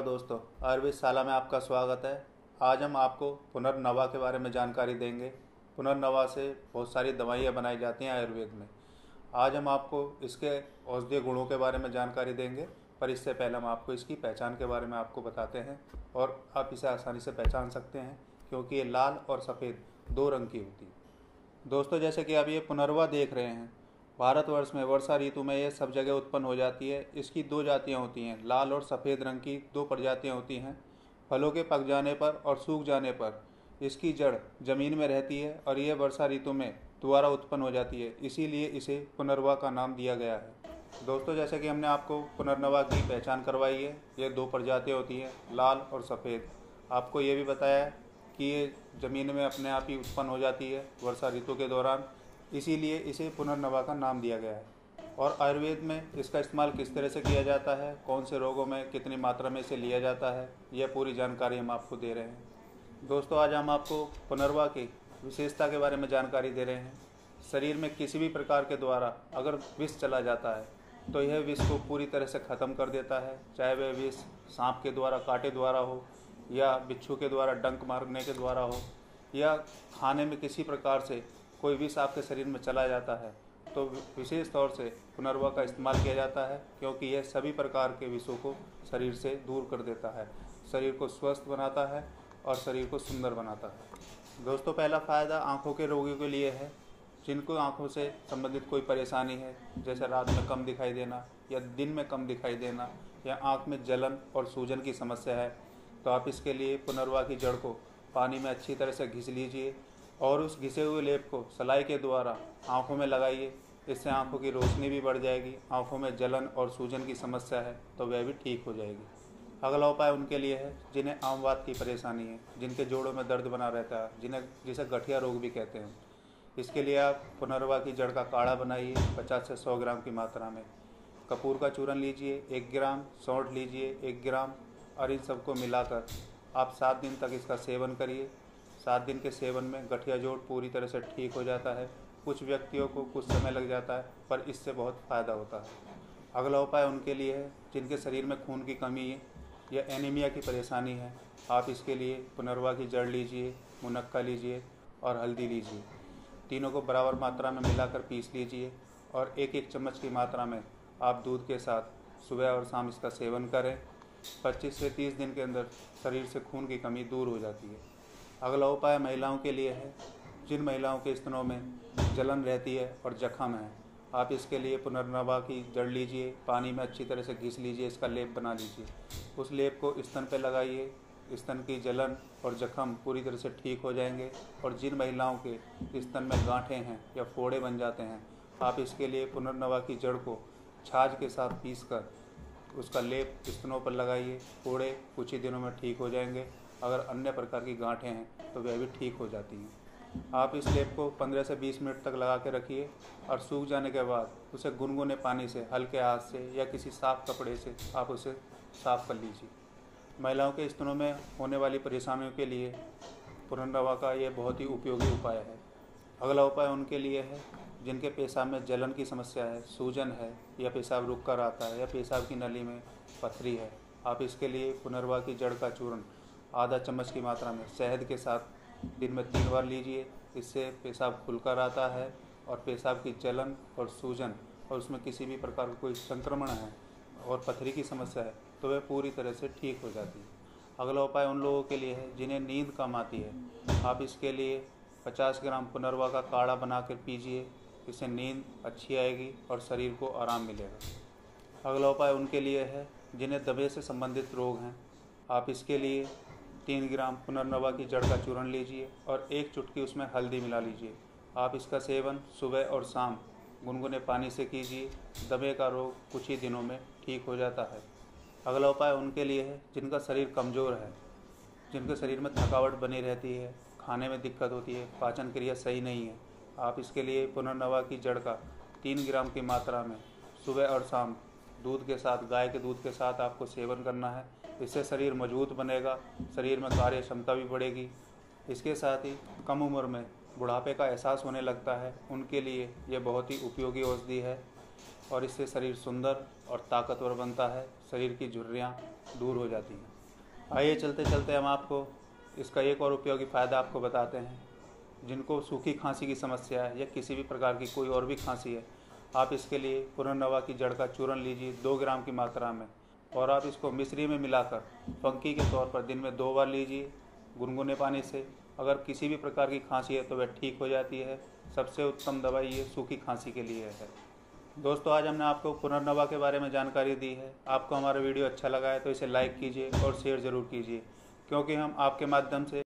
दोस्तों, आयुर्वेदशाला में आपका स्वागत है। आज हम आपको पुनर्नवा के बारे में जानकारी देंगे। पुनर्नवा से बहुत सारी दवाइयाँ बनाई जाती हैं आयुर्वेद में। आज हम आपको इसके औषधीय गुणों के बारे में जानकारी देंगे, पर इससे पहले हम आपको इसकी पहचान के बारे में आपको बताते हैं और आप इसे आसानी से पहचान सकते हैं क्योंकि ये लाल और सफ़ेद दो रंग की होती है। दोस्तों, जैसे कि आप ये पुनर्वा देख रहे हैं, भारतवर्ष में वर्षा ऋतु में ये सब जगह उत्पन्न हो जाती है। इसकी दो जातियाँ होती हैं, लाल और सफ़ेद रंग की दो प्रजातियाँ होती हैं। फलों के पक जाने पर और सूख जाने पर इसकी जड़ जमीन में रहती है और यह वर्षा ऋतु में दोबारा उत्पन्न हो जाती है, इसीलिए इसे पुनर्वा का नाम दिया गया है। दोस्तों, जैसे कि हमने आपको पुनर्नवा की पहचान करवाई है, ये दो प्रजातियाँ होती हैं, लाल और सफ़ेद। आपको ये भी बताया है कि ये ज़मीन में अपने आप ही उत्पन्न हो जाती है वर्षा ऋतु के दौरान, इसीलिए इसे पुनर्नवा का नाम दिया गया है। और आयुर्वेद में इसका इस्तेमाल किस तरह से किया जाता है, कौन से रोगों में कितनी मात्रा में इसे लिया जाता है, यह पूरी जानकारी हम आपको दे रहे हैं। दोस्तों, आज हम आपको पुनर्वा की विशेषता के बारे में जानकारी दे रहे हैं। शरीर में किसी भी प्रकार के द्वारा अगर विष चला जाता है तो यह विष को पूरी तरह से ख़त्म कर देता है, चाहे वह विष सांप के द्वारा, कांटे द्वारा हो, या बिच्छू के द्वारा डंक मारने के द्वारा हो, या खाने में किसी प्रकार से कोई विष आपके शरीर में चला जाता है तो विशेष तौर से पुनर्वा का इस्तेमाल किया जाता है, क्योंकि यह सभी प्रकार के विषों को शरीर से दूर कर देता है, शरीर को स्वस्थ बनाता है और शरीर को सुंदर बनाता है। दोस्तों, पहला फ़ायदा आँखों के रोगियों के लिए है। जिनको आँखों से संबंधित कोई परेशानी है, जैसे रात में कम दिखाई देना या दिन में कम दिखाई देना, या आँख में जलन और सूजन की समस्या है, तो आप इसके लिए पुनर्वा की जड़ को पानी में अच्छी तरह से घिस लीजिए और उस घिसे हुए लेप को सलाई के द्वारा आँखों में लगाइए। इससे आँखों की रोशनी भी बढ़ जाएगी, आँखों में जलन और सूजन की समस्या है तो वह भी ठीक हो जाएगी। अगला उपाय उनके लिए है जिन्हें आमवात की परेशानी है, जिनके जोड़ों में दर्द बना रहता है, जिसे गठिया रोग भी कहते हैं। इसके लिए आप पुनर्वा की जड़ का काढ़ा बनाइए 50 से 100 ग्राम की मात्रा में। कपूर का चूरन लीजिए 1 ग्राम, सौंठ लीजिए 1 ग्राम, और इन सबको मिलाकर आप 7 दिन तक इसका सेवन करिए। 7 दिन के सेवन में गठिया जोड़ पूरी तरह से ठीक हो जाता है। कुछ व्यक्तियों को कुछ समय लग जाता है, पर इससे बहुत फ़ायदा होता है। अगला उपाय उनके लिए है जिनके शरीर में खून की कमी है या एनीमिया की परेशानी है। आप इसके लिए पुनर्वा की जड़ लीजिए, मुनक्का लीजिए और हल्दी लीजिए। तीनों को बराबर मात्रा में मिलाकर पीस लीजिए और 1-1 चम्मच की मात्रा में आप दूध के साथ सुबह और शाम इसका सेवन करें। 25 से 30 दिन के अंदर शरीर से खून की कमी दूर हो जाती है। अगला उपाय महिलाओं के लिए है जिन महिलाओं के स्तनों में जलन रहती है और जख्म है। आप इसके लिए पुनर्नवा की जड़ लीजिए, पानी में अच्छी तरह से घिस लीजिए, इसका लेप बना लीजिए। उस लेप को स्तन पर लगाइए, स्तन की जलन और जख्म पूरी तरह से ठीक हो जाएंगे। और जिन महिलाओं के स्तन में गांठें हैं या फोड़े बन जाते हैं, आप इसके लिए पुनर्नवा की जड़ को छाछ के साथ पीसकर उसका लेप स्तनों पर लगाइए। फोड़े कुछ ही दिनों में ठीक हो जाएंगे। अगर अन्य प्रकार की गांठें हैं तो वह भी ठीक हो जाती हैं। आप इस लेप को 15 से 20 मिनट तक लगा के रखिए और सूख जाने के बाद उसे गुनगुने पानी से हल्के हाथ से या किसी साफ कपड़े से आप उसे साफ कर लीजिए। महिलाओं के स्तनों में होने वाली परेशानियों के लिए पुनर्नवा का ये बहुत ही उपयोगी उपाय है। अगला उपाय उनके लिए है जिनके पेशाब में जलन की समस्या है, सूजन है, या पेशाब रुक कर आता है, या पेशाब की नली में पथरी है। आप इसके लिए पुनर्वा की जड़ का चूर्ण आधा चम्मच की मात्रा में शहद के साथ दिन में 3 बार लीजिए। इससे पेशाब खुलकर आता है और पेशाब की जलन और सूजन और उसमें किसी भी प्रकार का कोई संक्रमण है और पथरी की समस्या है तो वह पूरी तरह से ठीक हो जाती है। अगला उपाय उन लोगों के लिए है जिन्हें नींद कम आती है। आप इसके लिए 50 ग्राम पुनर्वा का काढ़ा बनाकर पीजिए। इससे नींद अच्छी आएगी और शरीर को आराम मिलेगा। अगला उपाय उनके लिए है जिन्हें दमे से संबंधित रोग हैं। आप इसके लिए 3 ग्राम पुनर्नवा की जड़ का चूर्ण लीजिए और 1 चुटकी उसमें हल्दी मिला लीजिए। आप इसका सेवन सुबह और शाम गुनगुने पानी से कीजिए। दमे का रोग कुछ ही दिनों में ठीक हो जाता है। अगला उपाय उनके लिए है जिनका शरीर कमज़ोर है, जिनके शरीर में थकावट बनी रहती है, खाने में दिक्कत होती है, पाचन क्रिया सही नहीं है। आप इसके लिए पुनर्नवा की जड़ का 3 ग्राम की मात्रा में सुबह और शाम दूध के साथ, गाय के दूध के साथ आपको सेवन करना है। इससे शरीर मजबूत बनेगा, शरीर में कार्य क्षमता भी बढ़ेगी। इसके साथ ही कम उम्र में बुढ़ापे का एहसास होने लगता है, उनके लिए यह बहुत ही उपयोगी औषधि है। और इससे शरीर सुंदर और ताकतवर बनता है, शरीर की झुर्रियाँ दूर हो जाती हैं। आइए चलते चलते हम आपको इसका एक और उपयोगी फ़ायदा आपको बताते हैं। जिनको सूखी खांसी की समस्या है या किसी भी प्रकार की कोई और भी खांसी है, आप इसके लिए पुनर्नवा की जड़ का चूर्ण लीजिए 2 ग्राम की मात्रा में, और आप इसको मिश्री में मिलाकर फंकी के तौर पर दिन में 2 बार लीजिए गुनगुने पानी से। अगर किसी भी प्रकार की खांसी है तो वह ठीक हो जाती है। सबसे उत्तम दवाई ये सूखी खांसी के लिए है। दोस्तों, आज हमने आपको पुनर्नवा के बारे में जानकारी दी है। आपको हमारा वीडियो अच्छा लगा है तो इसे लाइक कीजिए और शेयर ज़रूर कीजिए, क्योंकि हम आपके माध्यम से